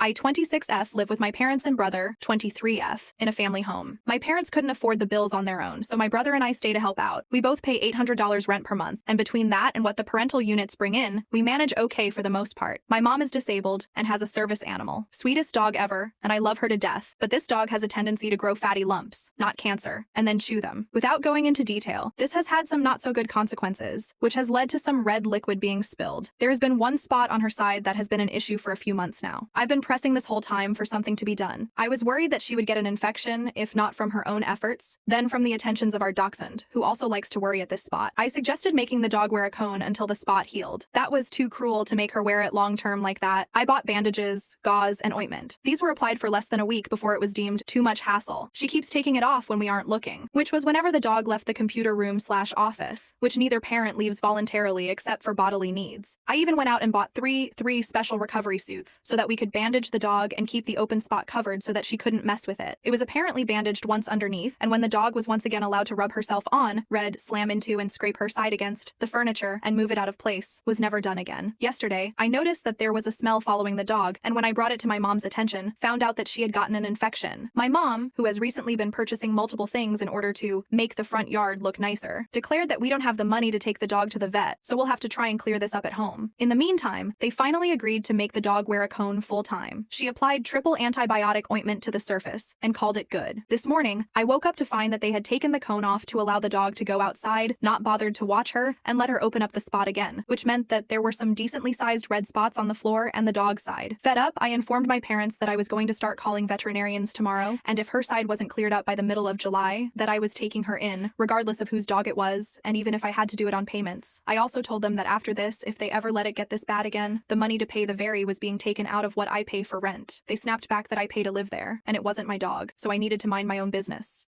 I, 26F, live with my parents and brother, 23F, in a family home. My parents couldn't afford the bills on their own, so my brother and I stay to help out. We both pay $800 rent per month, and between that and what the parental units bring in, we manage okay for the most part. My mom is disabled and has a service animal. Sweetest dog ever, and I love her to death, but this dog has a tendency to grow fatty lumps, not cancer, and then chew them. Without going into detail, this has had some not so good consequences, which has led to some red liquid being spilled. There has been one spot on her side that has been an issue for a few months now. I've been pressing this whole time for something to be done. I was worried that she would get an infection, if not from her own efforts, then from the attentions of our dachshund, who also likes to worry at this spot. I suggested making the dog wear a cone until the spot healed. That was too cruel to make her wear it long-term like that. I bought bandages, gauze, and ointment. These were applied for less than a week before it was deemed too much hassle. She keeps taking it off when we aren't looking, which was whenever the dog left the computer room/office, which neither parent leaves voluntarily except for bodily needs. I even went out and bought three special recovery suits so that we could bandage the dog and keep the open spot covered so that she couldn't mess with it. It was apparently bandaged once underneath, and when the dog was once again allowed to rub herself on, slam into and scrape her side against the furniture and move it out of place, was never done again. Yesterday, I noticed that there was a smell following the dog, and when I brought it to my mom's attention, found out that she had gotten an infection. My mom, who has recently been purchasing multiple things in order to make the front yard look nicer, declared that we don't have the money to take the dog to the vet, so we'll have to try and clear this up at home. In the meantime, they finally agreed to make the dog wear a cone full-time. She applied triple antibiotic ointment to the surface and called it good. This morning, I woke up to find that they had taken the cone off to allow the dog to go outside, not bothered to watch her, and let her open up the spot again, which meant that there were some decently sized red spots on the floor and the dog's side. Fed up, I informed my parents that I was going to start calling veterinarians tomorrow, and if her side wasn't cleared up by the middle of July, that I was taking her in, regardless of whose dog it was, and even if I had to do it on payments. I also told them that after this, if they ever let it get this bad again, the money to pay the very was being taken out of what I pay for rent. They snapped back that I pay to live there, and it wasn't my dog, so I needed to mind my own business.